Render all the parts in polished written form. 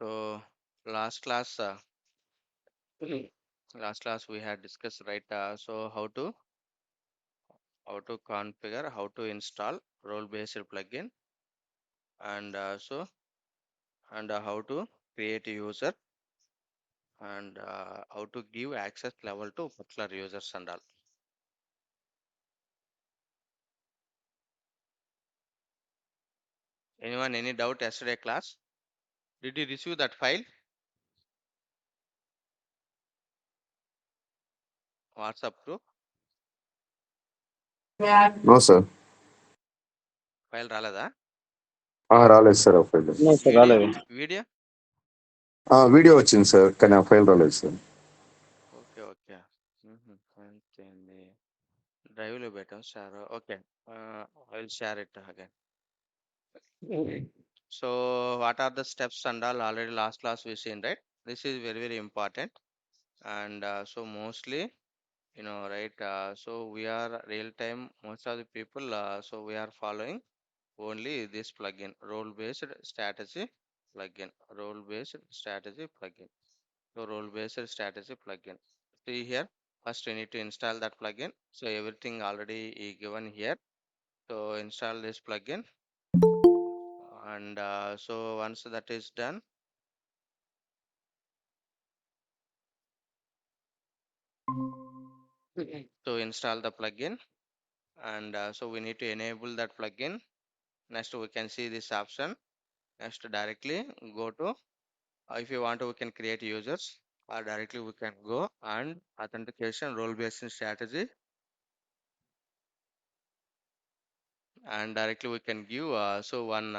So last class, last class we had discussed, right? So how to configure, how to install role-based plugin, and how to create a user, and how to give access level to particular users and all. Anyone any doubt yesterday class? Did you receive that file? WhatsApp group no sir. file రాలేదా? రాలేదు sir ఆ file. No, sir, video రాలేదు. Video video వచ్చింది sir, కానీ ఆ file రాలేదు sir. Okay okay. అంతేండి. డ్రైవ్లో పెట్టాం sir. Okay, I will share it again. So what are the steps and all? Already last class we seen, right? This is very very important, and so mostly right, so we are real time, most of the people, so we are following only this plugin, role based strategy plugin, role based strategy plugin. So role based strategy plugin, see here, first we need to install that plugin. So everything already is given here. So install this plugin, and so once that is done, so install the plugin, and so we need to enable that plugin. Next we can see this option. Next directly go to, if you want to we can create users, or directly we can go and authentication role based strategy, and directly we can give so one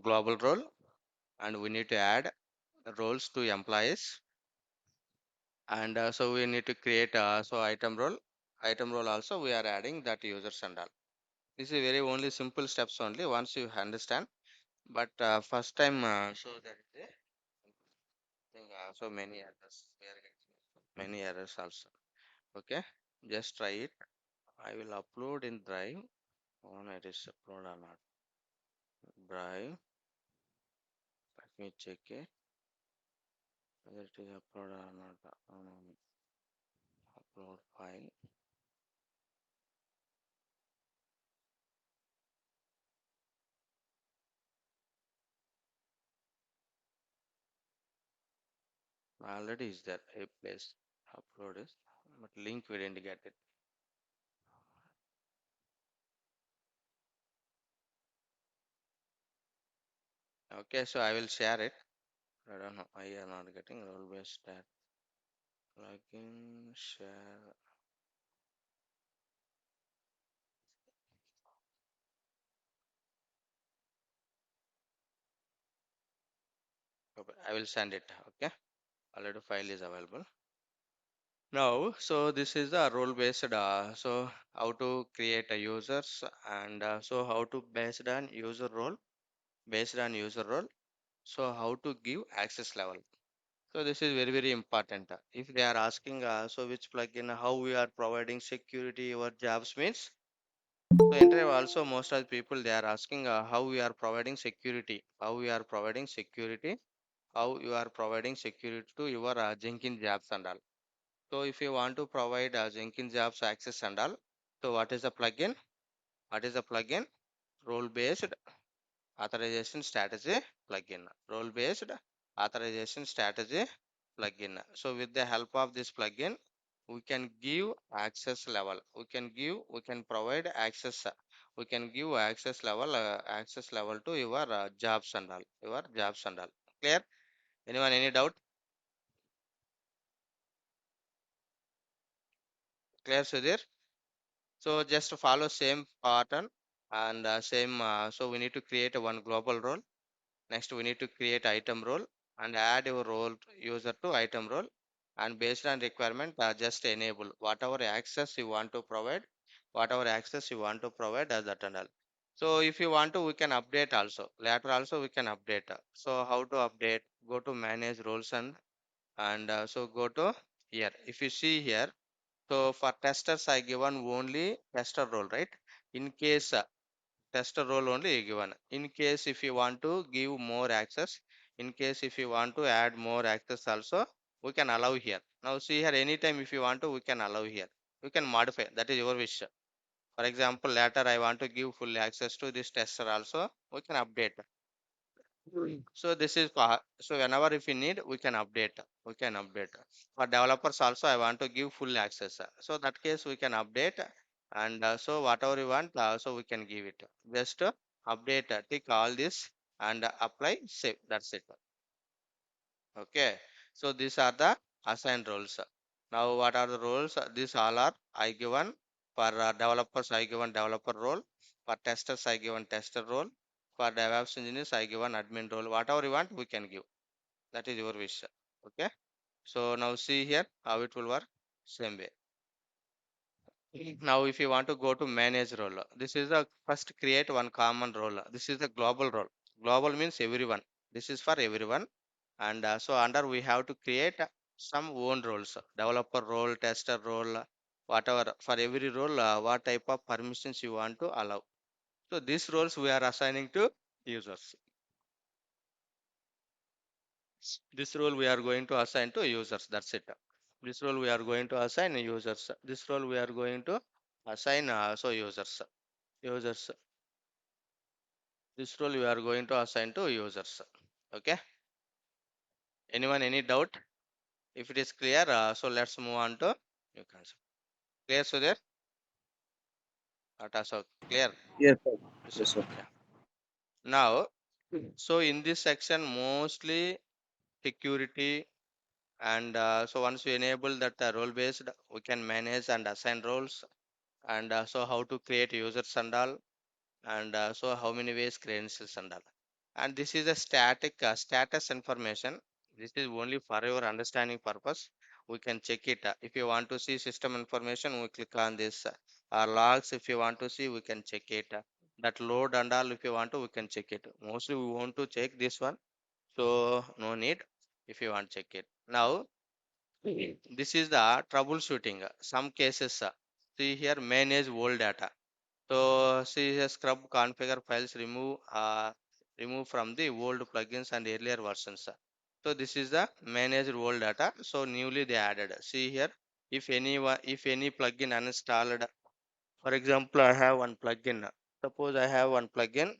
global role, and we need to add roles to employees, and so we need to create so item role also we are adding that users and all. This is very only simple steps only once you understand, but first time, so that is a thing, so many errors we are getting, many errors also. Okay, just try it. I will upload in drive. On it is upload or not? Drive. Let me check it whether it is upload or not. Upload file. Already is there a place. Upload is, but link we didn't get it. Okay, so I will share it. I don't know. I am not getting role based stat plugin share. Okay, I will send it. Okay, already file is available now. So this is the role based. So how to create a users, and so how to based on user role, based on user role. So how to give access level. So this is very very important. If they are asking, so which plugin, how we are providing security over jobs means. So interview also most of the people they are asking, how we are providing security, how we are providing security, how you are providing security to your Jenkins jobs and all. So if you want to provide Jenkins jobs access and all, so what is the plugin? What is the plugin? Role based authorization strategy plugin. Role based authorization strategy plugin. So with the help of this plugin, we can give access level, we can provide access, we can give access level to your jobs and all, your jobs and all. Clear? Anyone any doubt? Clear, Sudhir? So just follow same pattern, and same, so we need to create a one global role. Next we need to create item role and add your role user to item role, and based on requirement, just enable whatever access you want to provide, whatever access you want to provide as that and all. So if you want to we can update also, later also we can update. So how to update? Go to manage roles, and so go to here. If you see here, so for testers I given only tester role, right? In case tester role only given. In case if you want to give more access, In case if you want to add more access also, we can allow here. Now see here, anytime if you want to, we can allow here. We can modify. That is your wish. For example, later I want to give full access to this tester also. We can update. So this is so whenever if you need, we can update. We can update. For developers also, I want to give full access. So that case we can update, and so whatever you want, so we can give it. Just update, tick all this and apply, save. That's it. Okay. So these are the assigned roles. Now what are the roles? These all are I given. For developers, I given developer role. For testers, I given tester role. For DevOps engineers, I given admin role. Whatever you want, we can give. That is your wish. Okay. So now see here how it will work. Same way. Now if you want to go to manage role, this is the first create one common role. This is the global role. Global means everyone. This is for everyone. And so under we have to create some own roles, developer role, tester role, whatever. For every role, what type of permissions you want to allow. So these roles we are assigning to users. This role we are going to assign to users. That's it. This role we are going to assign users. This role we are going to assign so users. Users. This role we are going to assign to users. Okay. Anyone any doubt? If it is clear, so let's move on to new concept. Clear, so there? So clear. Yes, sir. This Yes, sir. yeah. Now, so in this section, mostly security, and so once we enable that role based, we can manage and assign roles, and so how to create users and all, and so how many ways credentials and all. And this is a static status information. This is only for your understanding purpose. We can check it. If you want to see system information, we click on this. Logs, if you want to see, we can check it. That load and all, if you want to, we can check it. Mostly we want to check this one, so no need if you want to check it. Now, this is the troubleshooting. Some cases, see here, manage old data. So see here, scrub configure files, remove from the old plugins and earlier versions. So this is the managed old data. So newly they added. See here, if any plugin uninstalled, for example, I have one plugin. Suppose I have one plugin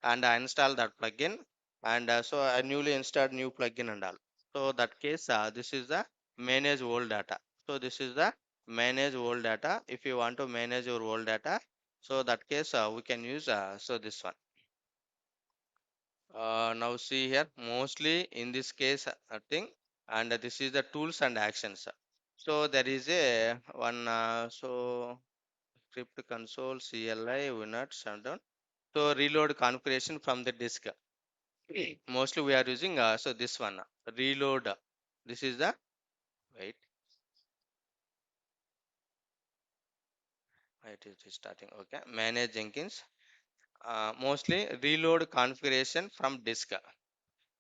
and I install that plugin, and so I newly installed new plugin and all. So that case, this is the manage old data. So this is the manage old data. If you want to manage your old data, so that case we can use so this one. Now see here, mostly in this case thing, and this is the tools and actions. So there is a one script console CLI winner shutdown. So reload configuration from the disk. Mostly we are using so this one reload. This is the wait. It is starting. Okay, manage Jenkins. Mostly reload configuration from disk.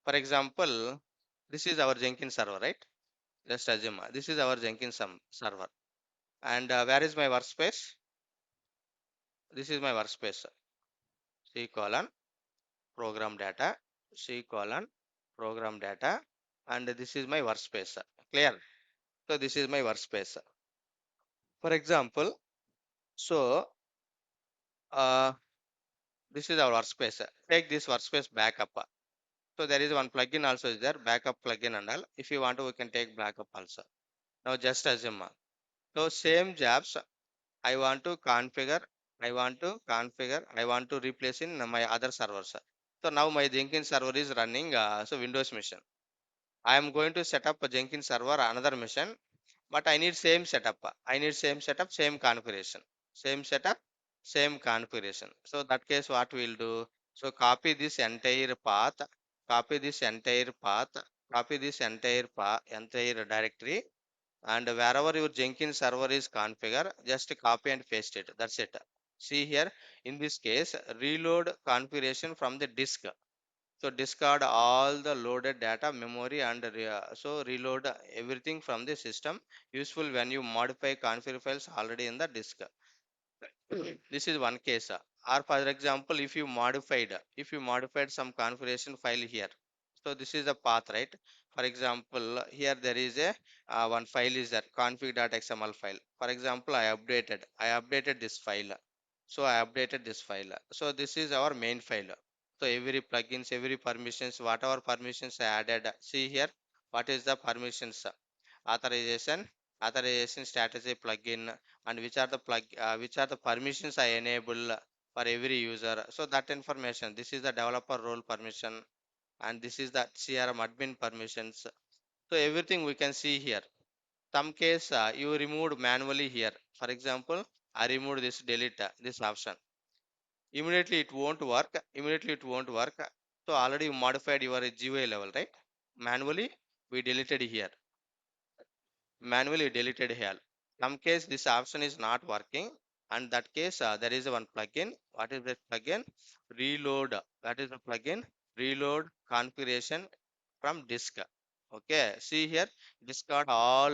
For example, this is our Jenkins server, right? Just assume this is our Jenkins server. And where is my workspace? This is my workspace. C colon program data. C colon program data. And this is my workspace. Clear? So this is my workspace. For example, so uh, this is our workspace. Take this workspace backup. So there is one plugin also is there, backup plugin and all. If you want to, we can take backup also. Now just assume. So same jobs I want to configure, I want to replace in my other servers. So now my Jenkins server is running so Windows machine. I am going to set up a Jenkins server another machine, but I need same setup. I need same setup, same configuration. Same setup, same configuration. So that case what we'll do, so copy this entire path, copy this entire path, copy this entire directory, and wherever your Jenkins server is configured, just copy and paste it. That's it. See here, in this case, reload configuration from the disk. So discard all the loaded data, memory, and so reload everything from the system. Useful when you modify config files already in the disk. This is one case. or for example, if you modified some configuration file here, so this is the path, right? For example, here there is a one file is that config.xml file. For example, I updated this file. So I updated this file. So this is our main file. So every plugins, every permissions, whatever permissions I added, see here, what is the permissions? Authorization, authorization strategy plugin, and which are the permissions I enable for every user. So that information, this is the developer role permission, and this is the CRM admin permissions. So everything we can see here. Some case you removed manually here. For example, I removed this delete this option. Immediately it won't work. Immediately it won't work. So already you modified your GUI level, right? Manually we deleted here. Manually deleted here. Some case this option is not working, and that case there is one plugin. What is that plugin? Reload. That is the plugin. Reload configuration from disk. Okay, see here, discard all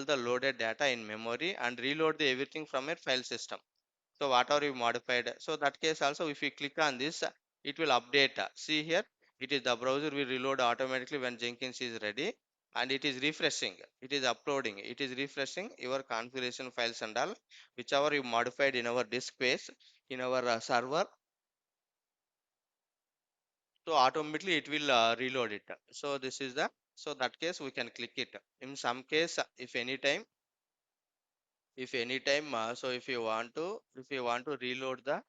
the loaded data in memory and reload the everything from a file system. So whatever you modified, so that case also if you click on this, it will update. See here, it is the browser will reload automatically when Jenkins is ready, and it is refreshing, it is uploading, it is refreshing your configuration files and all whichever you modified in our disk space in our server. So automatically it will reload it. So this is the, so that case we can click it. In some case, if anytime so if you want to reload the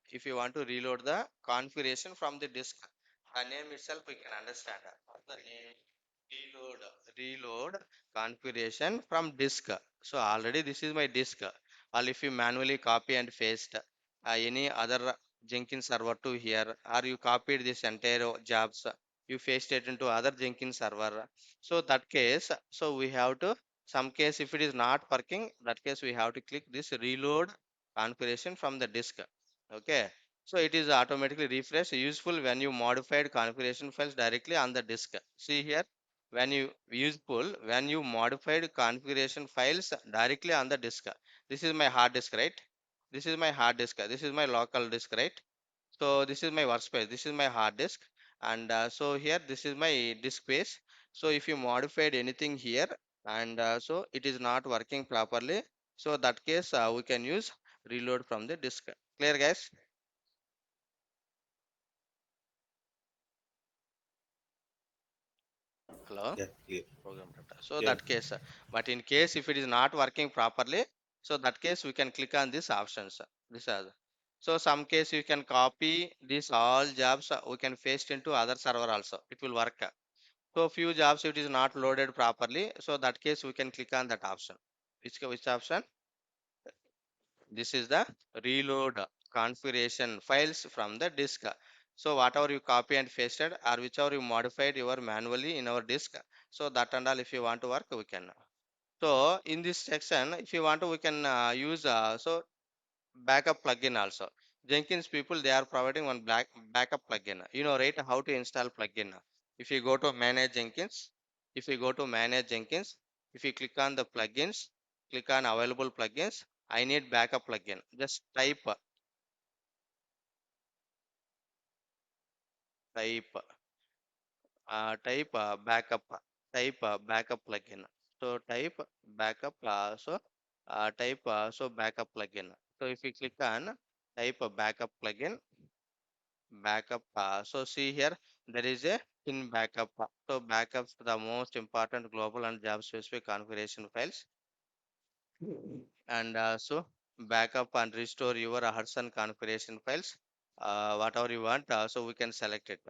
configuration from the disk, the name itself we can understand. What's the name? Reload configuration from disk. So already this is my disk. Or if you manually copy and paste any other Jenkins server to here, or you copied this entire jobs, you paste it into other Jenkins server. So that case, so we have to, some case if it is not working, that case we have to click this reload configuration from the disk. Okay, so it is automatically refresh, useful when you modified configuration files directly on the disk. See here, when you modified configuration files directly on the disk. This is my hard disk, right? This is my hard disk, this is my local disk, right? So this is my workspace, this is my hard disk, and so here this is my disk space. So if you modified anything here, and so it is not working properly, so that case we can use reload from the disk. Clear, guys? Hello? Yeah, clear. Program data. So Yeah, that case, but in case if it is not working properly, so that case we can click on these options. This is, so some case you can copy these all jobs, we can paste into other server also, it will work. So few jobs it is not loaded properly, so that case we can click on that option. Which option? This is the reload configuration files from the disk. So whatever you copy and pasted or whichever you modified your manually in our disk, so that and all if you want to work we can. So in this section if you want to we can use so backup plugin also. Jenkins people they are providing one backup plugin. You know, right, how to install plugin. If you go to manage Jenkins, if you go to manage Jenkins, if you click on the plugins, click on available plugins, I need backup plugin. Just type backup plugin. So type backup plugin. So if you click on type a backup plugin, backup, so see here there is a in backup. So backups the most important global and job specific configuration files, and so backup and restore your Hudson configuration files, whatever you want, so we can select it.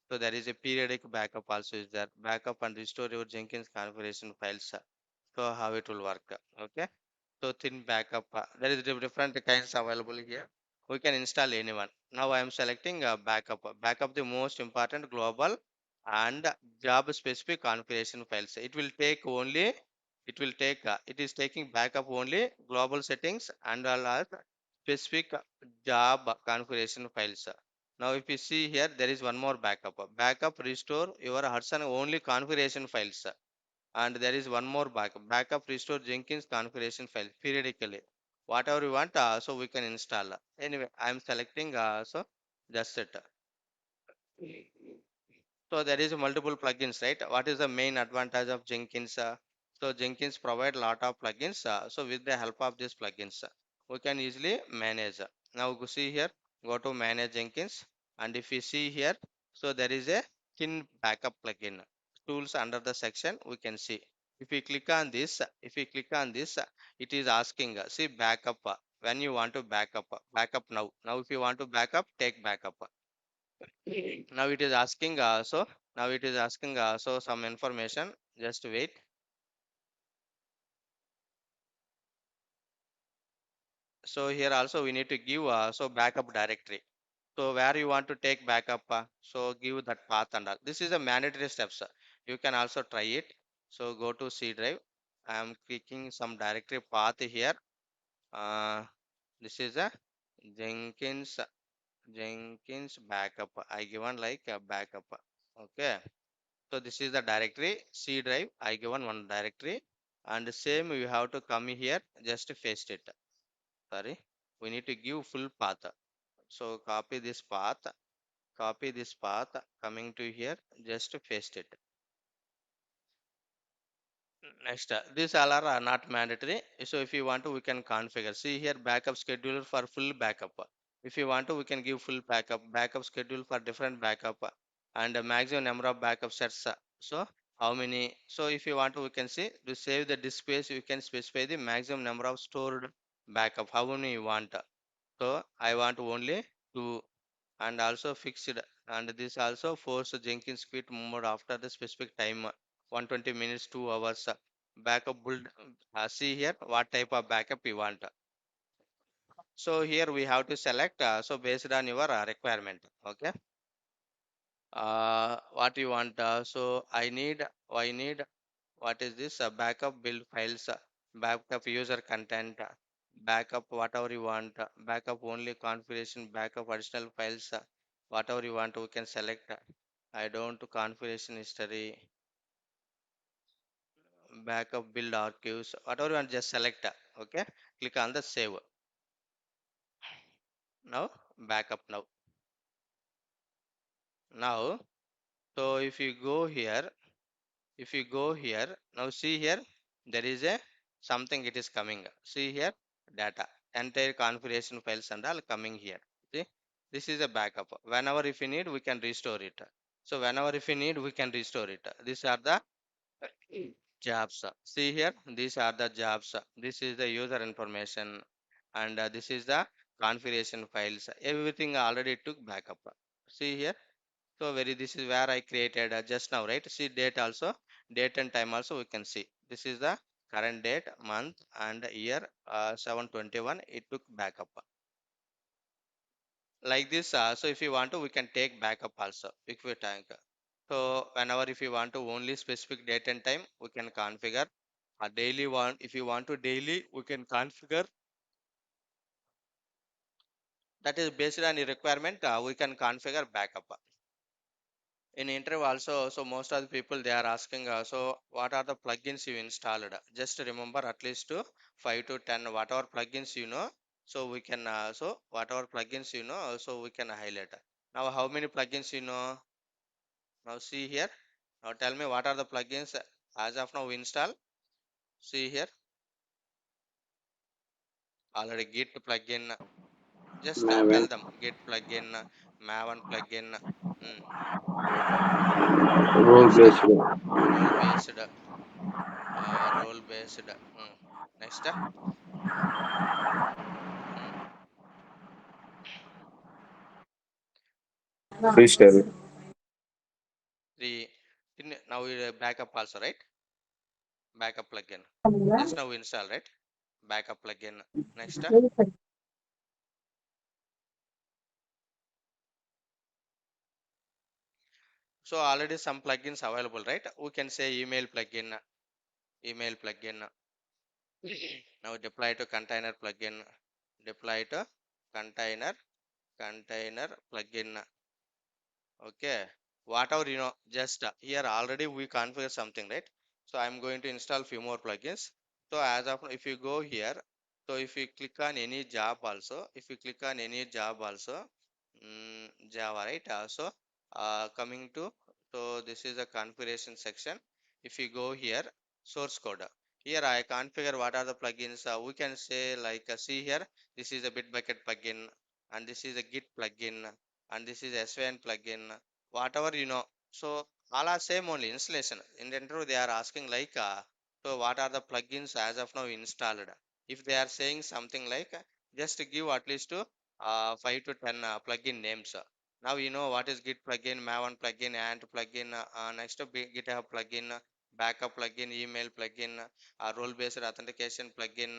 So there is a periodic backup also is there, backup and restore your Jenkins configuration files. So how it will work? Okay, so thin backup, there is different kinds available here. We can install anyone. Now I am selecting backup. Backup the most important global and job specific configuration files. It is taking backup only global settings and all are specific job configuration files. Now if you see here, there is one more backup. Backup restore your Hudson only configuration files. And there is one more backup restore Jenkins configuration file periodically. whatever you want, so we can install. Anyway, I'm selecting, so just it. So there is multiple plugins, right? What is the main advantage of Jenkins? So Jenkins provide lot of plugins. So with the help of these plugins, we can easily manage. Now go see here, go to manage Jenkins, and if you see here, so there is a thin backup plugin. Tools under the section we can see. If we click on this, it is asking, see backup. When you want to backup, backup now. Now if you want to backup, take backup. Now it is asking, so some information. Just wait. So here also we need to give, so backup directory. So where you want to take backup, so give that path and all. This is a mandatory steps. You can also try it. So go to C drive. I am clicking some directory path here. Uh, this is a Jenkins Jenkins backup. I given like a backup. Okay. So this is the directory C drive. I given one directory, and same you have to come here, just paste it. Sorry, we need to give full path. So copy this path, coming to here, just paste it. Next, these all are not mandatory. So if you want to, we can configure. See here, backup scheduler for full backup. If you want to, we can give full backup. Backup schedule for different backup, and a maximum number of backup sets. So how many? So if you want to, we can see to save the disk space. You can specify the maximum number of stored backup. How many you want? So I want only two, and also fixed, and this also force Jenkins quit mode after the specific time, 120 minutes 2 hours. Backup build, see here what type of backup you want. So here we have to select, so based on your requirement. Okay, what you want, so I need what is this, backup build files, backup user content, backup whatever you want, backup only configuration, backup additional files, whatever you want we can select. I don't configuration history, backup build archives, whatever you want, just select. Okay, click on the save. Now backup now. So if you go here, now see here, there is a something, it is coming. See here, data, entire configuration files and all coming here. See, this is a backup. Whenever if you need, we can restore it. So whenever if you need, we can restore it. These are the jobs. See here, these are the jobs. This is the user information, and this is the configuration files. Everything already took backup. See here, so very, this is where I created, just now, right? See date also, date and time also we can see. This is the current date, month and year, 7/21. It took backup like this. So if you want to, we can take backup also if we tank. So whenever if you want to only specific date and time, we can configure. A daily one, if you want to daily, we can configure. That is based on the requirement. We can configure backup. In interview also, so most of the people they are asking, so what are the plugins you installed? Just remember at least to 5 to 10 whatever plugins you know, so we can, so whatever plugins you know, so we can highlight. Now how many plugins you know? Now see here, now tell me what are the plugins as of now we install. See here, already git plugin, just tell Maven, them git plugin, maven plugin, mm, role next based. role based, role based, next, mm, Freestyle. the now we backup also, right? Backup plugin, just now we install, right? Backup plugin, next, so already some plugins available, right? We can say email plugin. Now deploy to container plugin, deploy to container container plugin. Okay, whatever you know, just here already we configure something, right? So I'm going to install few more plugins. So as of now, if you go here, So if you click on any job also, if you click on any job also, Java, right? Coming to, so this is a configuration section. If you go here, source code. Here I configure what are the plugins. We can say like see here, this is a Bitbucket plugin, and this is a Git plugin, and this is SVN plugin. Whatever you know. So all are same only installation. In the interview they are asking like, so what are the plugins as of now installed? If they are saying something like, just give at least to 5 to 10 plugin names. Now you know what is Git plugin, Maven plugin, Ant plugin, next to GitHub plugin, backup plugin, email plugin, role based authentication plugin.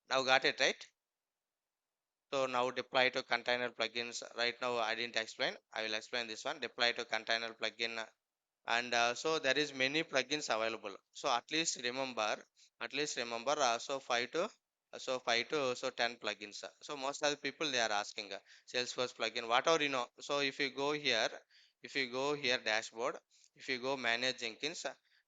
Now got it, right? So now deploy to container plugins. Right now I didn't explain, I will explain this one. Deploy to container plugin, and so there is many plugins available. So at least remember, so 5 to, 5 to, so 10 plugins. So most of the people they are asking, Salesforce plugin, whatever you know. So if you go here dashboard, if you go manage Jenkins,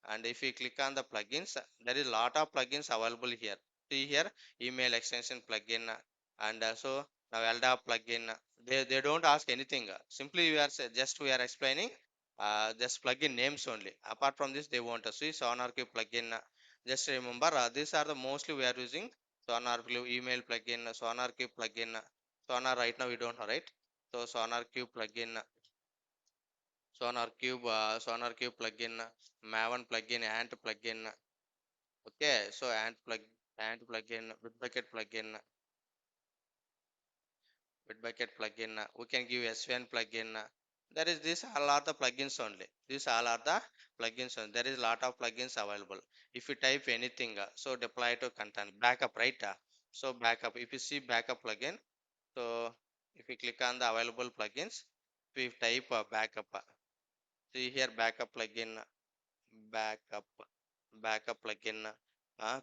and if you click on the plugins, there is lot of plugins available here. See here, email extension plugin, and so now LDAP plugin. They don't ask anything, simply we are explaining, just plugin names only. Apart from this they want to see SonarQube plugin. Just remember, these are the mostly we are using. SonarQube email plugin, SonarQube plugin, Sonar right now we don't know, right? So SonarQube plugin, SonarQube plugin, Maven plugin, Ant plugin. Okay, so Ant plugin, Bitbucket plugin, Bitbucket plugin. We can give SVN plugin. There is this all are the plugins only. These all are the plugins only. There is lot of plugins available. If you type anything, so deploy to content backup, right? So backup. If you see backup plugin, so if you click on the available plugins, if you type backup, see here backup plugin, backup, backup plugin,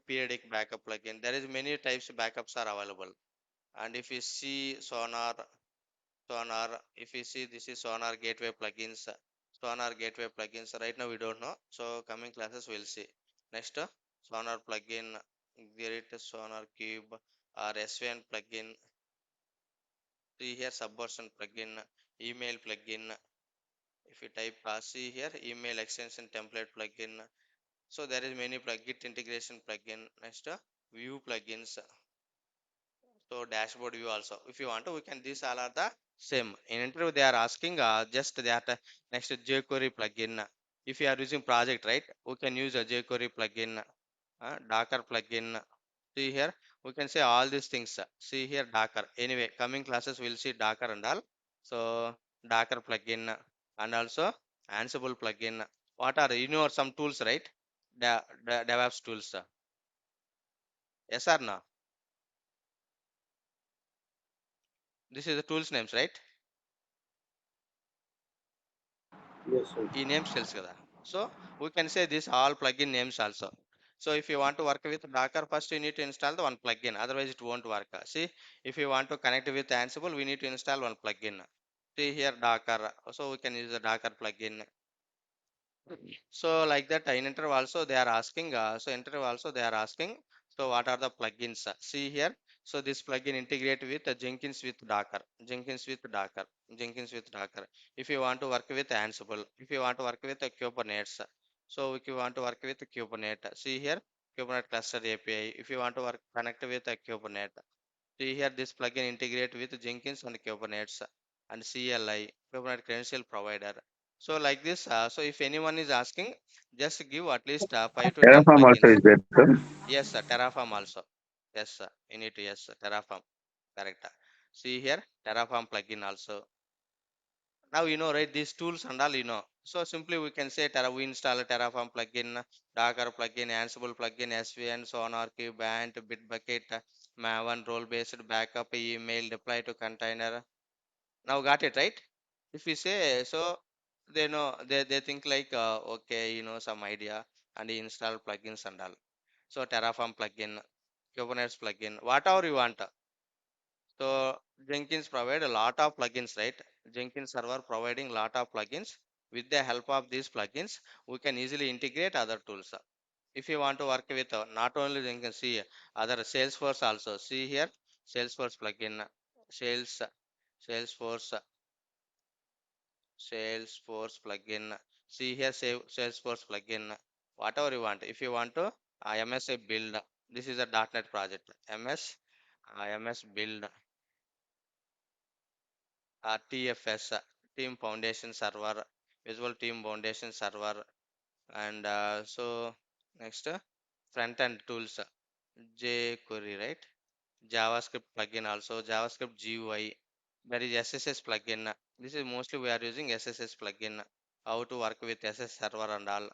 periodic backup plugin. There is many types of backups are available. And if you see Sonar, if you see this is Sonar gateway plugins, Sonar gateway plugins. Right now we don't know. So coming classes we'll see. Next, Sonar plugin, Grid Sonar Cube or SVN plugin. See here subversion plugin, email plugin. If you type see here email extension template plugin. So there is many Git integration plugin. Next, view plugins. So dashboard view also. If you want to, we can. These all are the same. In interview, they are asking just that next jQuery plugin. If you are using project, right, we can use a jQuery plugin, Docker plugin. See here, we can say all these things. See here, Docker. Anyway, coming classes we'll see Docker and all. So Docker plugin and also Ansible plugin. What are you know some tools, right? DevOps tools. Yes or no? This is the tools names, right? Yes, sir. ఈ names తెలుసు కదా. So we can say this all plugin names also. So if you want to work with Docker, first you need to install the one plugin, otherwise it won't work. See, if you want to connect with Ansible, we need to install one plugin. See here Docker, so we can use the Docker plugin. So like that, in interview also they are asking, so what are the plugins? See here, so this plugin integrate with Jenkins with Docker, Jenkins with Docker, Jenkins with Docker. If you want to work with Ansible, if you want to work with Kubernetes, so if you want to work with Kubernetes, see here, Kubernetes cluster API. If you want to work connect with Kubernetes, see here this plugin integrate with Jenkins and Kubernetes and CLI, Kubernetes credential provider. So like this, so if anyone is asking, just give at least 5 to 10 Terraform also plugins. is there, sir. Yes, Terraform also. Yes, sir. You need to, yes, Terraform. Correct. See here, Terraform plugin also. Now you know, right? These tools and all you know. So simply we can say we install a Terraform plugin, Docker plugin, Ansible plugin, SVN, SonarQube, Ant, Bitbucket, Maven, role-based backup, email, deploy to container. Now got it, right? If we say so, they know they think like okay, you know some idea, and you install plugins and all. So Terraform plugin, Kubernetes plugin, whatever you want. So Jenkins provide a lot of plugins, right? Jenkins server providing lot of plugins. With the help of these plugins, we can easily integrate other tools. If you want to work with not only Jenkins, see other Salesforce also. See here, Salesforce plugin, Sales, Salesforce, Salesforce plugin. See here, Salesforce plugin. Whatever you want. If you want to MS build, this is a .NET project. MS build, TFS, Team Foundation Server, Visual Team Foundation Server, and so next front end tools, jQuery, right? JavaScript plugin also, JavaScript GUI. There is SSS plugin. This is mostly we are using SSS plugin. How to work with SS server and all.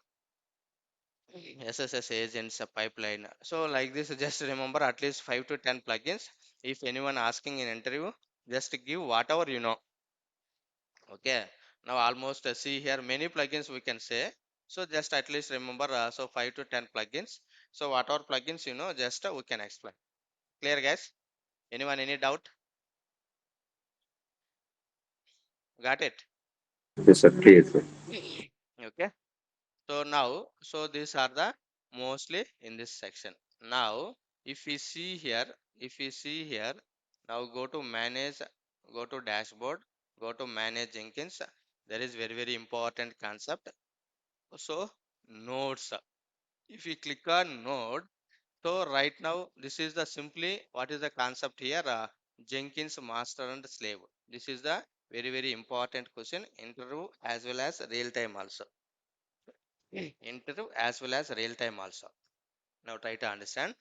SSS agents, a pipeline. So like this, just remember at least 5 to 10 plugins. If anyone asking in interview, just give whatever you know. Okay. Now almost see here many plugins we can say. So just at least remember so 5 to 10 plugins. So whatever plugins you know, just we can explain. Clear guys? Anyone any doubt? Got it? Yes, sir. Clear, sir. Okay. So now, so these are the mostly in this section. Now, if we see here, now go to manage, go to dashboard, go to manage Jenkins. There is very important concept. So nodes. If we click on node, so right now this is the simply what is the concept here? Jenkins master and slave. This is the very important question. Interview as well as real time also. Interview as well as real time also. Now try to understand.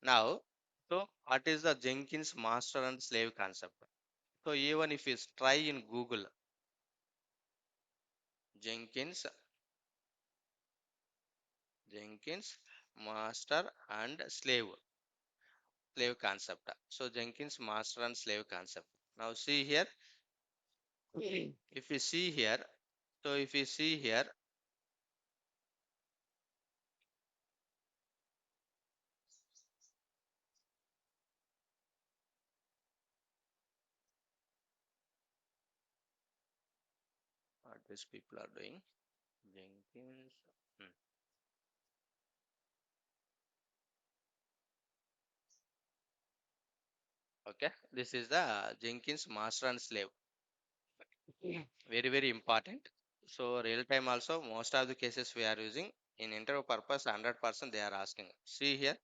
Now, so what is the Jenkins master and slave concept? So even if you try in Google, Jenkins, Jenkins master and slave concept. So Jenkins master and slave concept. Now see here, if you see here, so if you see here, what these people are doing, Jenkins. hmm, Okay, this is the Jenkins master and slave. Very important. So real time also most of the cases we are using in interview purpose 100% they are asking. See here,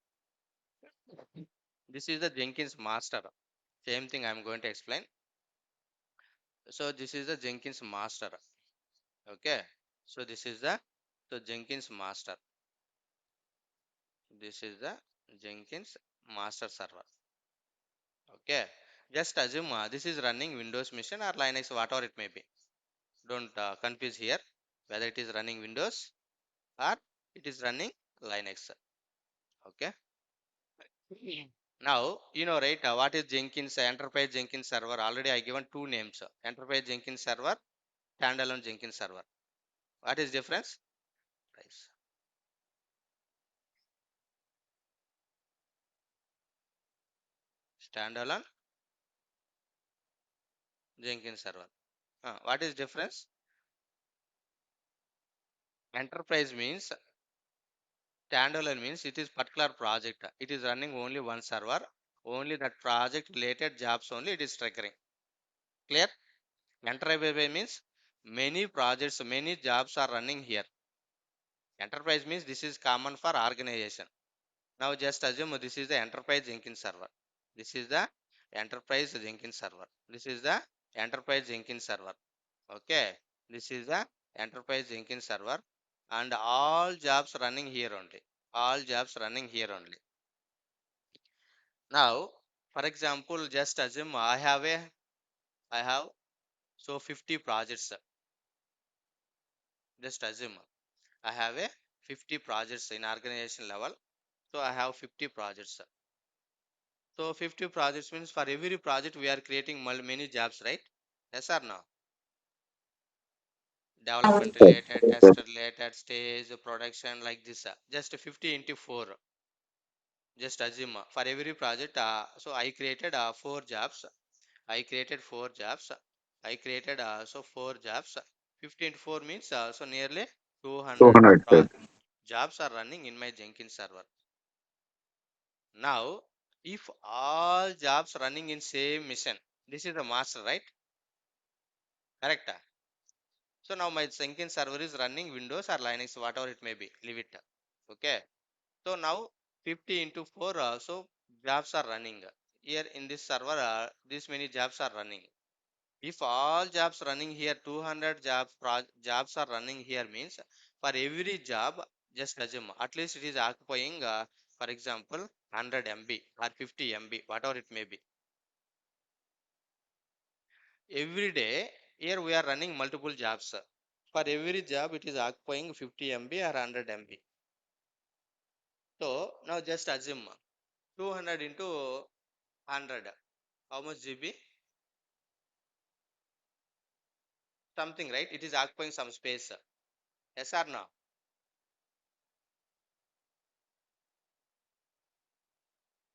this is the Jenkins master. Same thing I am going to explain. So this is the Jenkins master. Okay. So this is the Jenkins master. This is the Jenkins master server. Okay. Just assume this is running Windows machine or Linux, whatever it may be. Don't confuse here whether it is running Windows or it is running Linux. Okay. Now, you know, right? What is Jenkins, Enterprise Jenkins server? Already I given two names: Enterprise Jenkins server, standalone Jenkins server. What is difference? Price. Standalone Jenkins server. What is difference? Enterprise means standalone means it is particular project. It is running only one server. Only that project related jobs only it is triggering. Clear? Enterprise means many projects, many jobs are running here. Enterprise means this is common for organization. Now just assume this is the enterprise Jenkins server. This is the enterprise Jenkins server. This is the enterprise Jenkins server. Okay. This is the enterprise Jenkins server and all jobs running here only. All jobs running here only. Now, for example, just assume I have so 50 projects. Just assume I have a 50 projects in organization level. So I have 50 projects. So 50 projects means for every project we are creating many jobs, right? Yes or no? Development Yes, related, yes, sir. test related, stage, production like this. Just 50 into 4. Just assume for every project. So I created 4 jobs. I created 4 jobs. I created so 4 jobs. 50 into 4 means so nearly 200 200, sir. jobs are running in my Jenkins server. Now, if all jobs running in same mission, this is the master, right? Correct. So now my Jenkins server is running Windows or Linux, whatever it may be. Leave it. Okay. So now 50 into 4, so jobs are running. Here in this server, this many jobs are running. If all jobs running here, 200 jobs are running here means for every job, just assume at least it is occupying, for example, 100 MB or 50 MB, whatever it may be. Every day, here we are running multiple jobs. For every job, it is occupying 50 MB or 100 MB. So now just assume 200 into 100. How much GB? Something, right? It is occupying some space. Yes or no?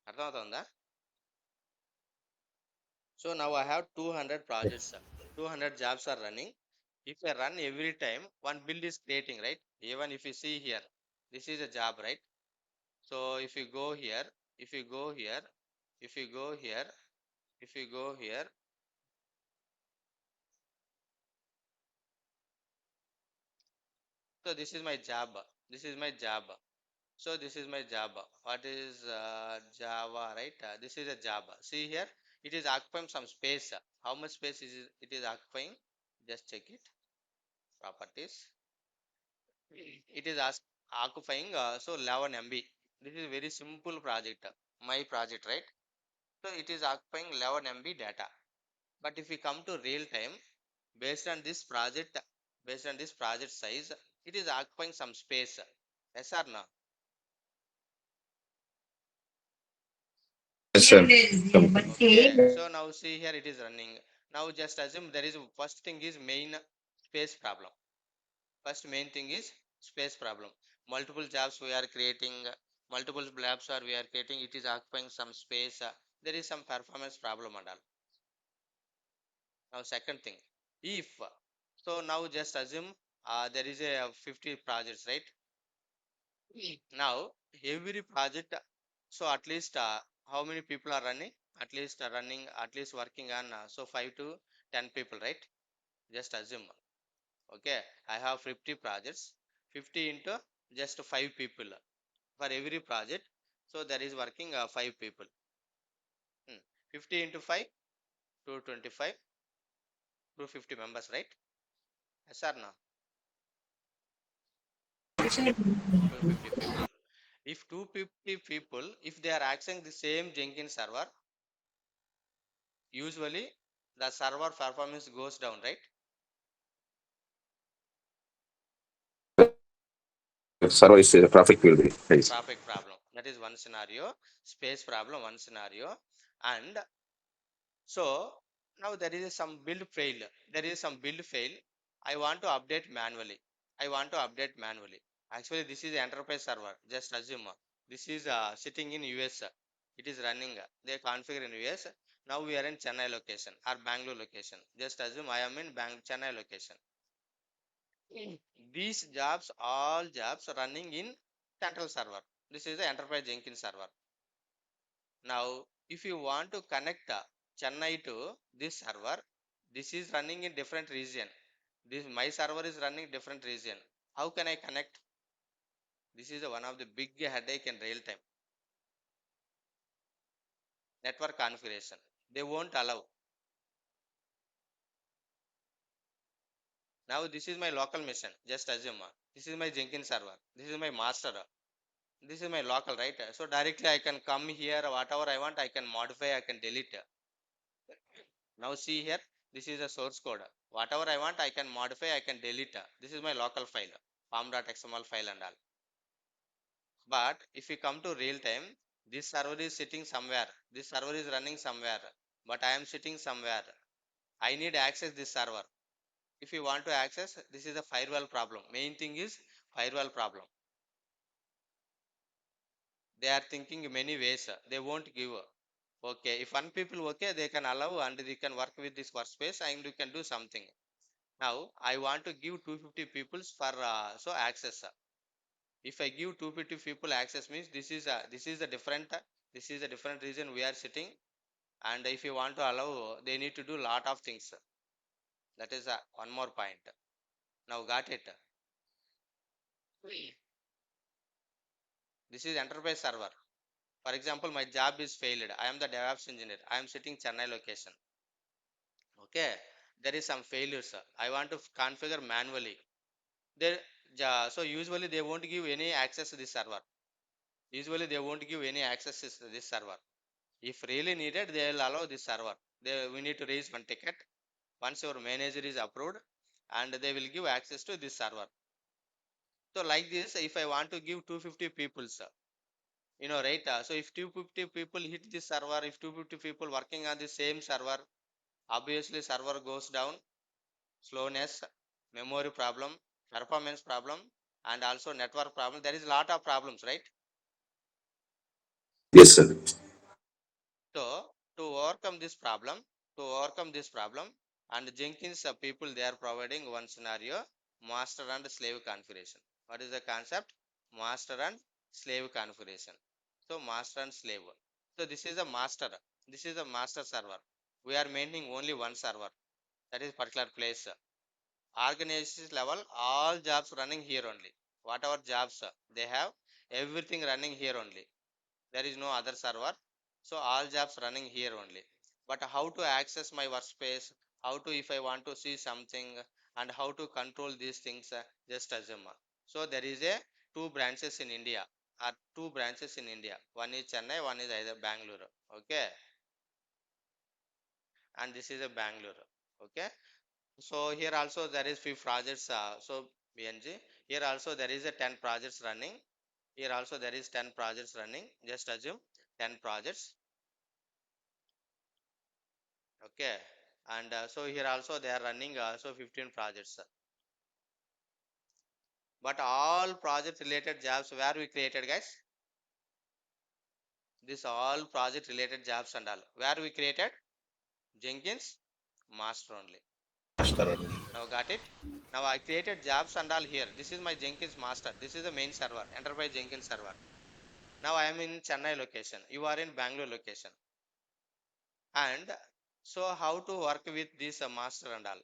అర్థమవుతుందా? So now I have 200 projects, 200 jobs are running. If I run every time, one build is creating, right? Even if you see here, this is a job, right? So if you go here, if you go here, if you go here, if you go here, so this is my job. This is my job. So this is my job. What is Java, right? This is a Java. See here, it is occupying some space. How much space is it is occupying? Just check it. Properties. It is occupying so 11 MB. This is very simple project. My project, right? So it is occupying 11 MB data. But if we come to real time, based on this project, based on this project size, it is occupying some space. Yes or no? Yes, sir. Okay, so now see here it is running. Now just assume there is first thing is main space problem. First main thing is space problem. Multiple jobs we are creating, multiple labs are we are creating. It is occupying some space. There is some performance problem and all. Now second thing, if so now just assume there is a 50 projects, right? Now every project, so at least how many people are running? At least running, at least working on so 5 to 10 people, right? Just assume. Okay, I have 50 projects, 50 into just 5 people for every project. So there is working 5 people. 50 into 5, 225, 250 members, right? Yes or no? 250 people. If 250 people, if they are accessing the same Jenkins server, usually the server performance goes down, right? Server is traffic will be raised. Traffic problem. That is one scenario. Space problem, one scenario. And so now there is some build fail. There is some build fail. I want to update manually. I want to update manually. Actually, this is enterprise server. Just assume this is sitting in US. It is running. They configure in US. Now we are in Chennai location or Bangalore location. Just assume I am in Chennai location. These jobs, all jobs running in central server. This is the enterprise Jenkins server. Now, if you want to connect Chennai to this server, this is running in different region. This my server is running different region. How can I connect? This is one of the big headache in real time. Network configuration. They won't allow. Now this is my local machine. Just assume this is my Jenkins server. This is my master. This is my local, right? So directly I can come here. Whatever I want, I can modify. I can delete. Now see here. This is a source code. Whatever I want, I can modify. I can delete. This is my local file, form.xml file and all. But if you come to real time, this server is sitting somewhere. This server is running somewhere. But I am sitting somewhere. I need access this server. If you want to access, this is a firewall problem. Main thing is firewall problem. They are thinking many ways. They won't give. Okay, if one people okay, they can allow and they can work with this workspace and you can do something. Now I want to give 250 peoples for so access. If I give 250 people access means this is a different region we are sitting, and if you want to allow, they need to do lot of things. That is one more point. Now got it. This is enterprise server. For example, my job is failed. I am the DevOps engineer. I am sitting Chennai location. Okay, there is some failures. I want to configure manually. There, so usually they won't give any access to this server. Usually they won't give any access to this server. If really needed, they will allow this server. We need to raise one ticket. Once your manager is approved, and they will give access to this server. So like this, if I want to give 250 people, right? So if 250 people hit this server, if 250 people working on the same server, obviously server goes down, slowness, memory problem, performance problem, and also network problem. There is a lot of problems, right? Yes, sir. So to overcome this problem, and Jenkins people, they are providing one scenario: master and slave configuration. What is the concept? Master and slave configuration. So master and slave. So this is a master. This is a master server. We are maintaining only one server. That is particular place. Organization level, all jobs running here only. Whatever jobs they have, everything running here only. There is no other server, so all jobs running here only. But how to access my workspace, how to, if I want to see something, and how to control these things, just assume. So there is a two branches in India, one is Chennai, one is either Bangalore. Okay, and this is a Bangalore. Okay, so here also there is few projects, so BNG, here also there is a 10 projects running. Here also there is 10 projects running. Just assume 10 projects. Okay, and so here also they are running so 15 projects. But all project related jobs where we created, guys, this all project related jobs and all where we created Jenkins master only. Now got it. Now I created jobs and all here. This is my Jenkins master. This is the main server, enterprise Jenkins server. Now I am in Chennai location, you are in Bangalore location. And so how to work with this master and all?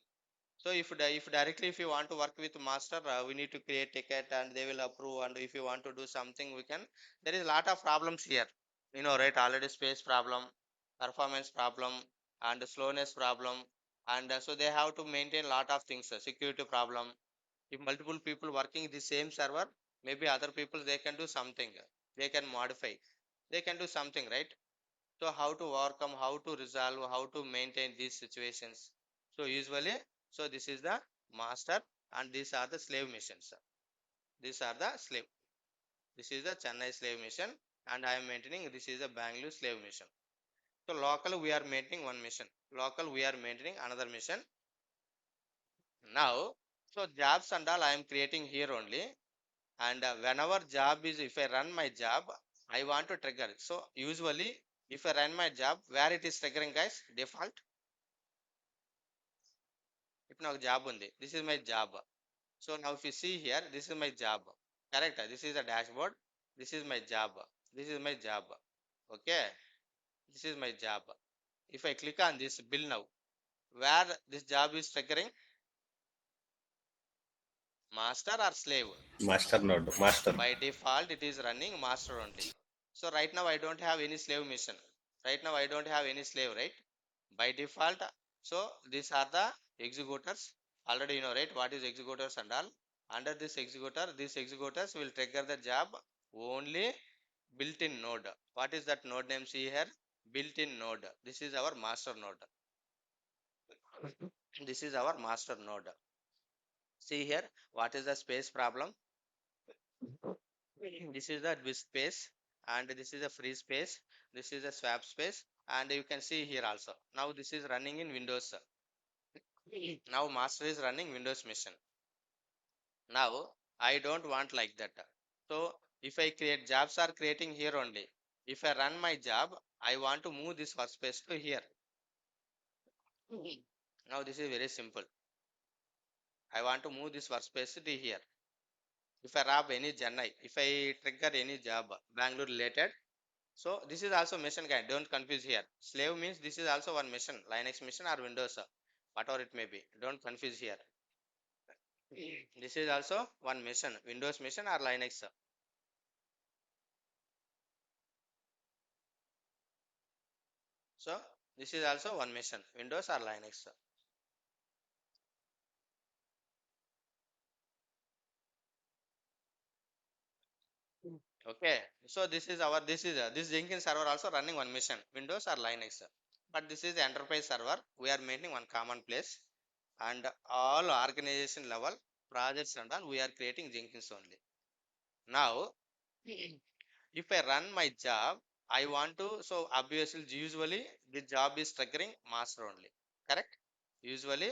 So if directly if you want to work with master, we need to create ticket and they will approve. And if you want to do something, we can. There is a lot of problems here, right? Already space problem, performance problem, and slowness problem, and so they have to maintain a lot of things. Security problem. If multiple people working the same server, maybe other people they can do something. They can modify. They can do something, right? So how to overcome, how to resolve, how to maintain these situations? So usually, so this is the master and these are the slave missions. These are the slave. This is the Chennai slave mission and I am maintaining, this is the Bangalore slave mission. So local we are maintaining one mission. Local we are maintaining another mission. Now, so jobs and all I am creating here only. And whenever job is, if I run my job, I want to trigger. So usually if I run my job, where it is triggering, guys? Default. ఇప్పుడు నాకు job ఉంది, this is my job. So now if you see here, this is my job. Correct, this is the dashboard, this is my job, this is my job. Okay, this is my job. If I click on this bill now, where this job is triggering, master or slave? Master node, master. By default it is running master only. So right now I don't have any slave mission. Right now I don't have any slave, right? By default, so these are the executors. Already you know, right, what is executors and all. Under this executor, these executors will trigger the job only built-in node. What is that node name? See here, built-in node. This is our master node. This is our master node. See here, what is the space problem? This is the disk space, and this is a free space, this is a swap space, and you can see here also. Now this is running in Windows. Now master is running Windows machine. Now I don't want like that. So if I create jobs are creating here only. If I run my job, I want to move this workspace to here. Now this is very simple. I want to move this workspace to here. If I rob any Chennai, if I trigger any job, Bangalore related, so this is also mission kind. Don't confuse here. Slave means this is also one mission, Linux mission or Windows, whatever it may be. Don't confuse here. This is also one mission, Windows mission or Linux. So this is also one mission, Windows or Linux. Okay. So this Jenkins server also running one mission, Windows or Linux. But this is the enterprise server. We are maintaining one common place, and all organization level projects and all we are creating Jenkins only. Now, if I run my job, I want to, so obviously usually the job is triggering master only. Correct? Usually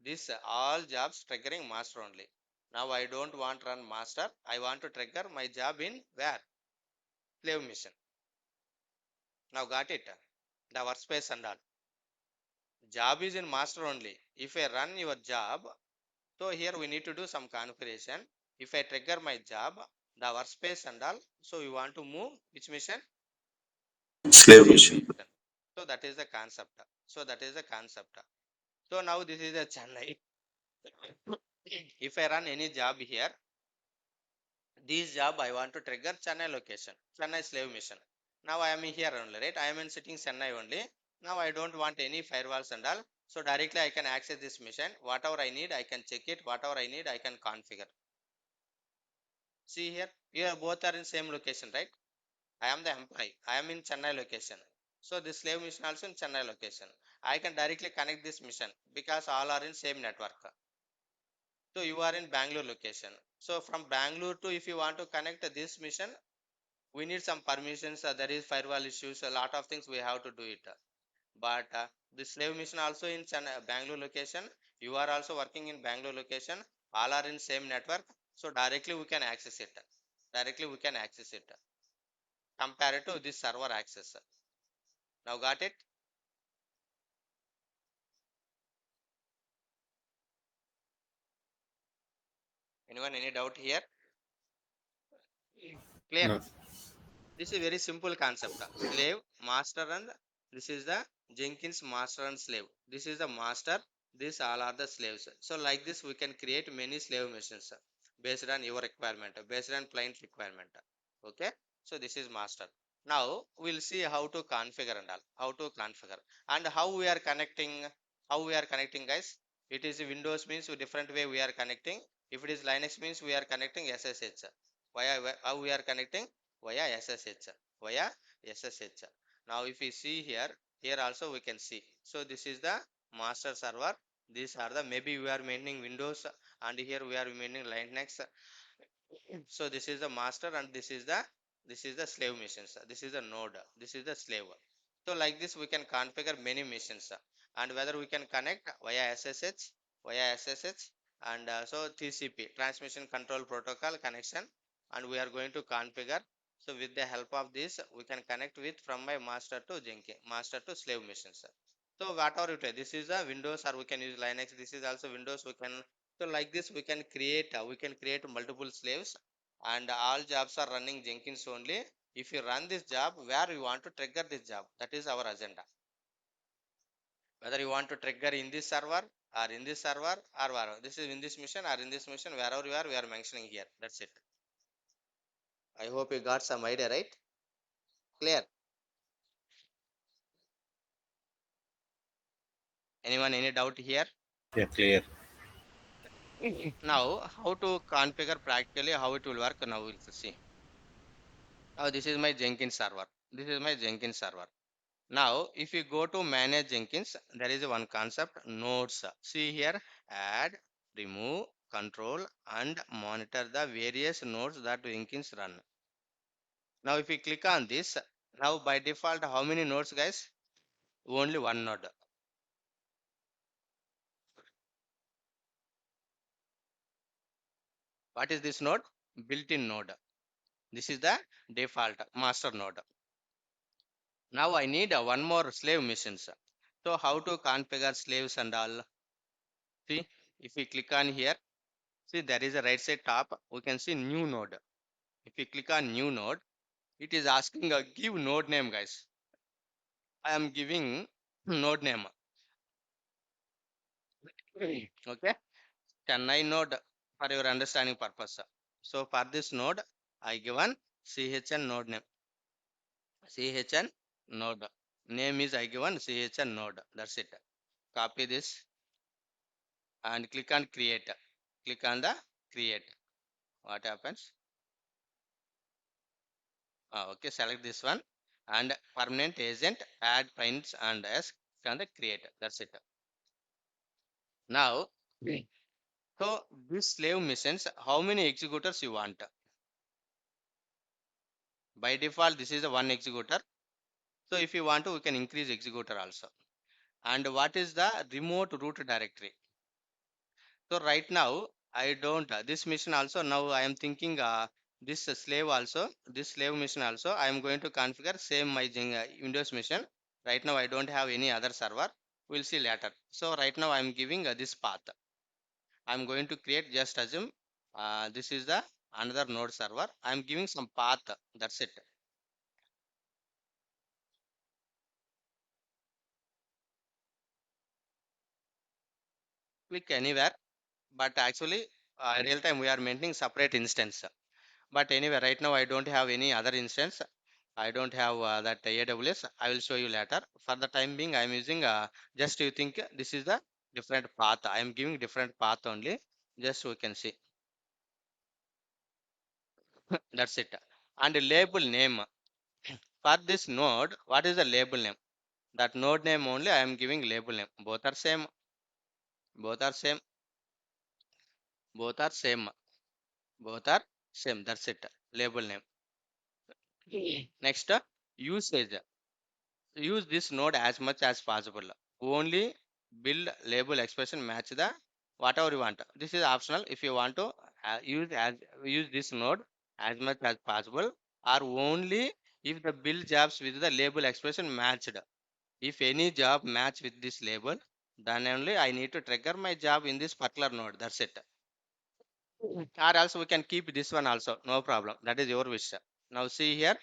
this all jobs triggering master only. Now I don't want run master. I want to trigger my job in where? Slave mission. Now got it? The workspace and all. Job is in master only. If I run your job, so here we need to do some configuration. If I trigger my job, the workspace and all, so we want to move which mission? Slave Slave mission. mission. So that is the concept. So that is the concept. So now this is a Chennai. If I run any job here, this job I want to trigger Chennai location, Chennai slave mission. Now I am here only, right? I am in sitting Chennai only. Now I don't want any firewalls and all. So directly I can access this mission. Whatever I need, I can check it. Whatever I need, I can configure. See here, here both are in same location, right? I am the employee. I am in Chennai location. So this slave mission also in Chennai location. I can directly connect this mission because all are in same network. So you are in Bangalore location. So from Bangalore to if you want to connect this mission, we need some permissions. There is firewall issues. A lot of things we have to do it. But the slave mission also in Chennai, Bangalore location. You are also working in Bangalore location. All are in same network. So directly we can access it. Directly we can access it. Compare to this server access. Now got it? Anyone any doubt here? Clear? No. This is very simple concept. Slave, master, and this is the Jenkins master and slave. This is the master. These all are the slaves. So like this, we can create many slave machines based on your requirement, based on client requirement. Okay. So this is master. Now we'll see how to configure and all. How to configure and how we are connecting. How we are connecting, guys. It is Windows means a different way we are connecting. If it is Linux means we are connecting SSH. How we are connecting? Via SSH, via SSH. Now if we see here, here also we can see. So this is the master server. These are the, maybe we are maintaining Windows and here we are maintaining Linux. So this is the master and this is the slave missions. This is the node. This is the slave. So like this we can configure many missions and whether we can connect via SSH and so TCP transmission control protocol connection and we are going to configure. So with the help of this we can connect with from my master to Jenkins, master to slave missions. So whatever you take, this is a Windows or we can use Linux. This is also Windows. We can, so like this we can create multiple slaves and all jobs are running Jenkins only. If you run this job, where you want to trigger this job, that is our agenda. Whether you want to trigger in this server or in this server or wherever. This is in this mission or in this mission, wherever you are, we are mentioning here. That's it. I hope you got some idea, right? Clear? Anyone any doubt here? Yeah, clear. Now, how to configure practically how it will work? Now we'll see. Now this is my Jenkins server. This is my Jenkins server. Now, if you go to manage Jenkins, there is one concept nodes. See here, add, remove, control, and monitor the various nodes that Jenkins run. Now, if you click on this, now by default, how many nodes, guys? Only one node. What is this node? Built-in node. This is the default master node. Now I need one more slave missions. So how to configure slaves and all? See, if we click on here, See, there is a right side top. We can see new node. If you click on new node, it is asking a give node name, guys. I am giving node name. Okay. 10 node for your understanding purpose. So for this node, I given chn node name. chn node name is I given chn node. That's it. Copy this and click on create. Click on the create. What happens? Okay, select this one and permanent agent add prints and s on the create. That's it. Now, so this slave missions, how many executors you want? By default, this is a one executor. So if you want to, we can increase executor also. And what is the remote root directory? So right now, I don't, this mission also, now I am thinking this slave also, this slave mission also, I am going to configure same my Windows mission. Right now, I don't have any other server. We'll see later. So right now, I am giving this path. I'm going to create, just assume this is the another node server. I'm giving some path. That's it. Click anywhere. But actually, real time we are maintaining separate instance. But anyway, right now I don't have any other instance. I don't have that AWS. I will show you later. For the time being, I am using just you think this is the different path. I am giving different path only. Just we can see. That's it. And label name for this node. What is the label name? That node name only. I am giving label name. Both are same. Both are same. Both are same. Both are same. That's it. Label name. Next, usage. Use this node as much as possible. Only build label expression match the whatever you want. This is optional. If you want to use this node as much as possible, or only if the build jobs with the label expression matched. If any job match with this label, then only I need to trigger my job in this particular node. That's it. Or else we can keep this one also. No problem. That is your wish. Now see here.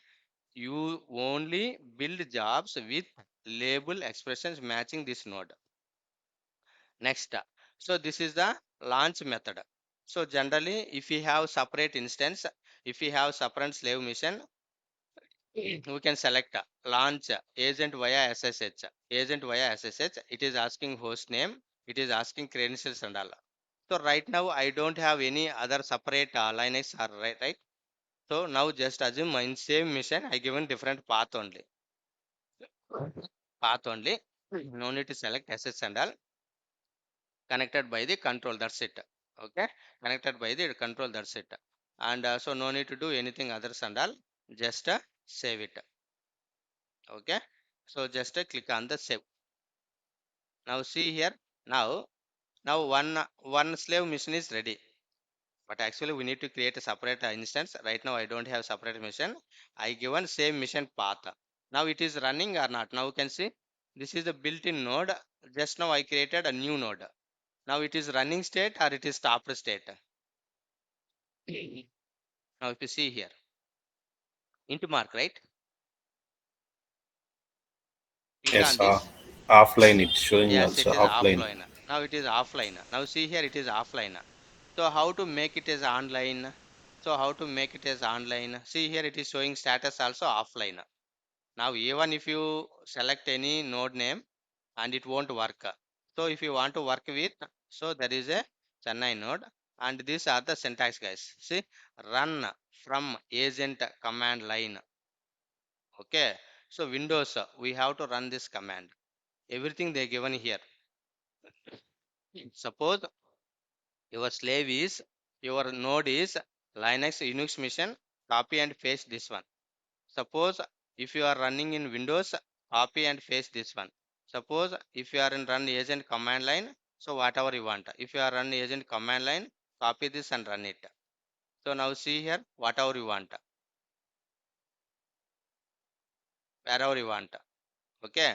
You only build jobs with label expressions matching this node. Next, so this is the launch method. So generally, if we have separate instance, if we have separate slave mission, we can select launch agent via SSH. Agent via SSH, it is asking host name, it is asking credentials and all. So right now, I don't have any other separate Linux or right. So now just assume in same mission, I given different path only. Path only. No need to select SS and all. Connected by the control. That's it. Okay. Connected by the control. That's it. And so no need to do anything others and all. Just save it. Okay. So just click on the save. Now see here. Now one slave mission is ready. But actually we need to create a separate instance. Right now I don't have separate mission. I given same mission path. Now it is running or not. Now you can see this is the built-in node. Just now I created a new node. Now it is running state or it is stopped state. Now if you see here, into mark, right? Click on Yes, this. offline it's showing Yes, it also is offline. offline. Now it is offline. Now see here, it is offline. So how to make it as online? So how to make it as online? See here, it is showing status also offline. Now even if you select any node name and it won't work. So if you want to work with, so there is a Chennai node and these are the syntax, guys. See, run from agent command line. Okay. So Windows, we have to run this command. Everything they given here. Suppose your slave is, your node is Linux Unix mission, copy and paste this one. Suppose if you are running in Windows, copy and paste this one. Suppose if you are in run agent command line, so whatever you want. If you are run agent command line, copy this and run it. So now see here, whatever you want, wherever you want. Okay.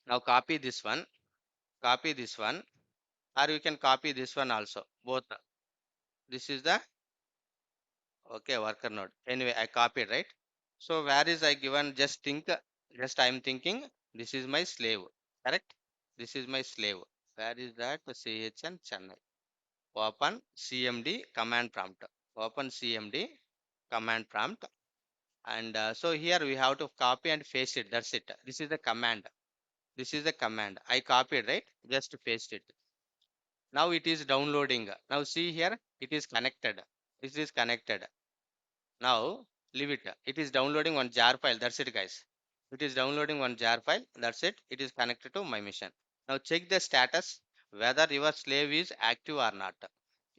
Now copy this one, or you can copy this one also, both. This is the okay worker node. Anyway, I copied, right? So where is I given? Just think, just I'm thinking. This is my slave, correct? This is my slave. Where is that? CHN Chennai. Open CMD command prompt. Open CMD command prompt. And so here we have to copy and paste it. That's it. This is the command. This is the command. I copied, right? Just paste it. Now it is downloading. Now see here, it is connected. This is connected. Now leave it. It is downloading one jar file. That's it, guys. It is downloading one jar file. That's it. It is connected to my machine. Now check the status whether your slave is active or not.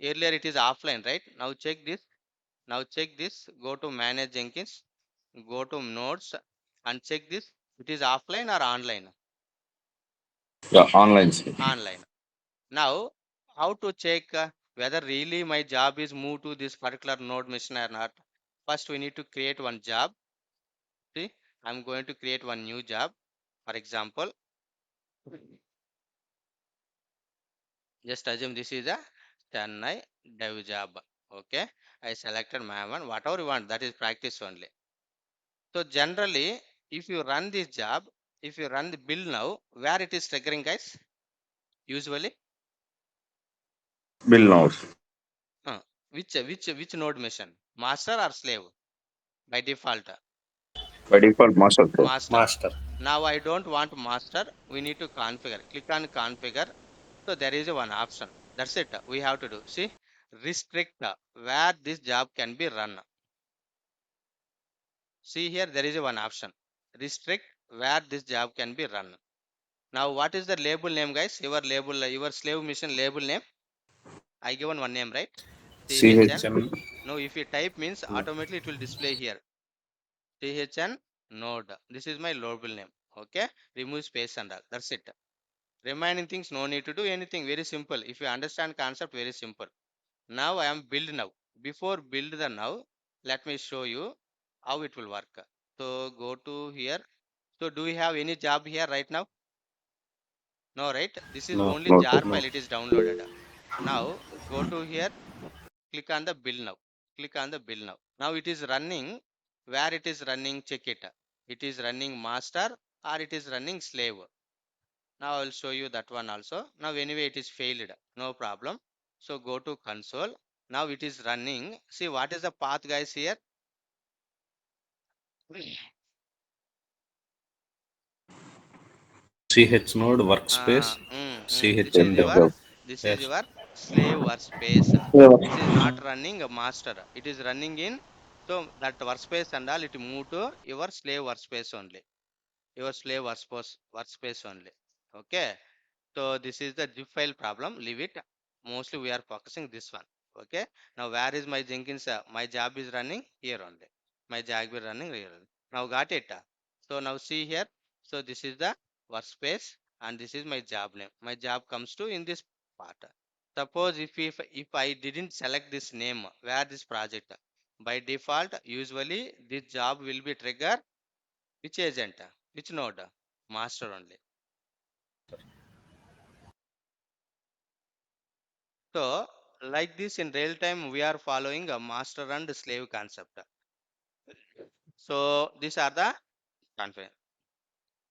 Earlier it is offline, right? Now check this. Now check this. Go to manage Jenkins. Go to nodes and check this. It is offline or online? Yeah, online, sir. Online. Now, how to check whether really my job is moved to this particular node machine or not? First, we need to create one job. See, I'm going to create one new job. For example, just assume this is a Chennai dev job. Okay, I selected my one. Whatever you want, that is practice only. So generally, if you run this job, if you run the build now, where it is triggering, guys? Usually, Bill now, sir. uh, which node machine? Master or slave? By default, By default, master, sir. master. Master. Now I don't want master. We need to configure. Click on configure. So there is a one option. That's it. We have to do. See, restrict where this job can be run. See here, there is a one option. Restrict where this job can be run. Now, what is the label name, guys? Your label, your slave mission label name. I given one name, right? CHN. CHM. Now, if you type means automatically it will display here. CHN node. This is my label name. Okay. Remove space and all. That's it. Remaining things no need to do anything. Very simple. If you understand concept, very simple. Now I am build now. Before build the now, let me show you how it will work. So go to here. So do we have any job here right now? No, right? This is No. only No, sir. jar No. file. It is downloaded. Now go to here. Click on the build now. Click on the build now. Now it is running. Where it is running? Check it. It is running master or it is running slave. Now I will show you that one also. Now anyway it is failed. No problem. So go to console. Now it is running. See what is the path, guys, here? CH node workspace. This is CHN dev. your Yes, this is Yes. your slave workspace. This is sir. not running a master. It is running in, so that workspace and all it move to your slave workspace only. Your slave workspace only. Okay. So this is the zip file problem. Leave it. Mostly we are focusing this one. Okay. Now where is my Jenkins? My job is running here only. My job is running here. Now got it. So now see here. So this is the workspace and this is my job name. My job comes to in this part. Suppose if I didn't select this name, where this project, by default usually this job will be trigger which agent, which node, master only. So, like this in real time, we are following a master and slave concept. So, these are the config.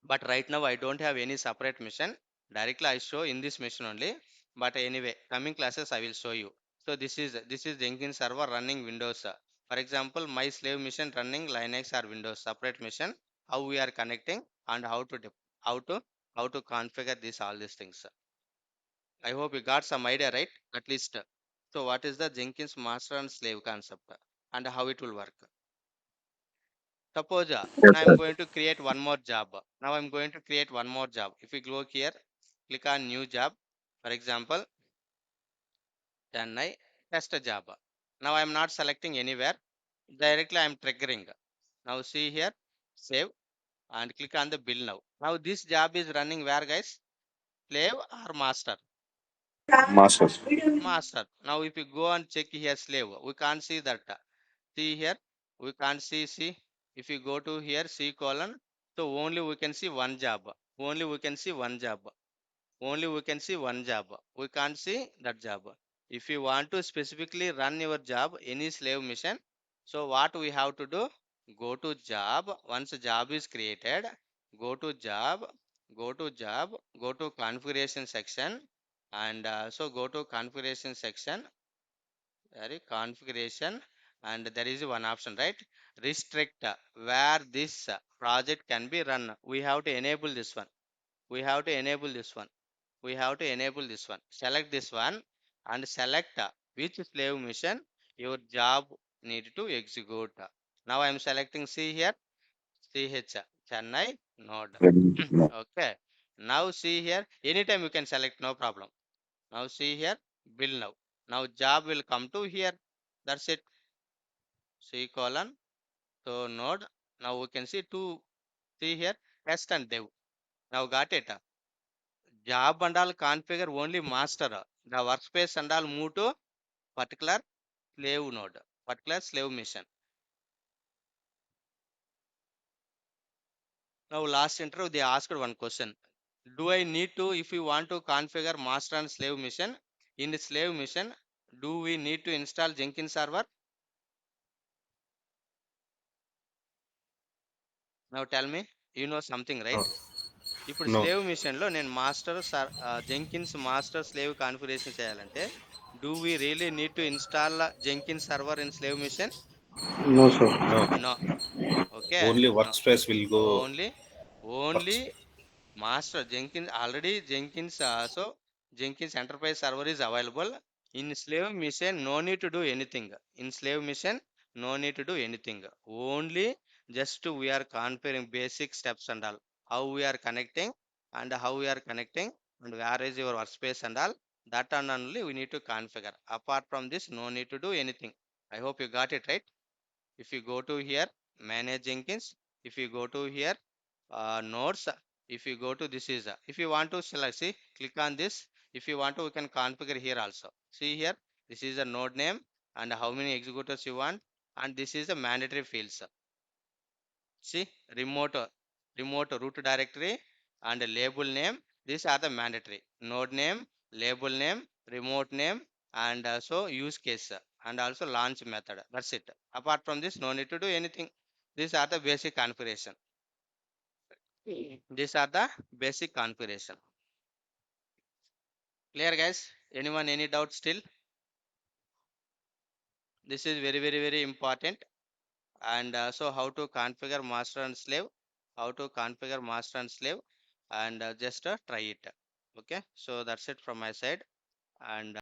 But right now, I don't have any separate mission. Directly, I show in this mission only. But anyway, coming classes, I will show you. So, this is Jenkins server running Windows. For example, my slave mission running Linux or Windows separate mission. How we are connecting and how to how to configure this all these things. I hope you got some idea, right? At least. So what is the Jenkins master and slave concept and how it will work? Suppose Yes, now I'm sir. going to create one more job. Now I'm going to create one more job. If we go here, click on new job. For example, then I test a job. Now I'm not selecting anywhere. Directly I'm triggering. Now see here, save and click on the build now. Now this job is running where, guys? Slave or master? Master. Master. Now if you go and check here slave, we can't see that. See here, we can't see. If you go to here, C colon, so only we can see one job. Only we can see one job. only we can see one job. We can't see that job. If you want to specifically run your job, any slave mission, so what we have to do? Go to job. Once a job is created, go to job, go to job, go to configuration section, and so go to configuration section, sorry, configuration, and there is one option, right? Restrict where this project can be run. We have to enable this one. We have to enable this one. We have to enable this one. Select this one and select which slave mission your job need to execute. Now I am selecting C here, CH, Chennai node. No. Okay. Now see here, anytime you can select, no problem. Now see here, bill now. Now job will come to here. That's it. C colon. So node. Now we can see two, see here, test and dev. Now got it. Job and all configure only master. The workspace and all move to particular slave node, particular slave mission. Now last interview they asked one question. Do I need to, if you want to configure master and slave mission, in the slave mission, do we need to install Jenkins server? Now tell me, you know something, right? No, ఇప్పుడు no, slave మిషన్లో నేను master Jenkins master slave configuration చేయాలంటే do we really need to install Jenkins server in slave machine? No, sir. no. No. Okay. Only no. workspace will go. Only only Works. master Jenkins, already Jenkins, so Jenkins enterprise server is available in slave mission. No need to do anything in slave mission. No need to do anything, only just we are configuring basic steps and all, how we are connecting and how we are connecting and where is your workspace and all, that and only we need to configure. Apart from this, no need to do anything. I hope you got it right. If you go to here, manage Jenkins, if you go to here, nodes, if you go to this is if you want to select, see, click on this. If you want to, we can configure here also. See here, this is a node name and how many executors you want, and this is the mandatory fields. See, remote remote root directory and label name, these are the mandatory. Node name, label name, remote name, and so use case and also launch method. That's it. Apart from this, no need to do anything. These are the basic configuration. These are the basic configuration. Clear, guys? Anyone any doubt still? This is very important. And so how to configure master and slave, how to configure master and slave, and just try it. Okay, so that's it from my side. And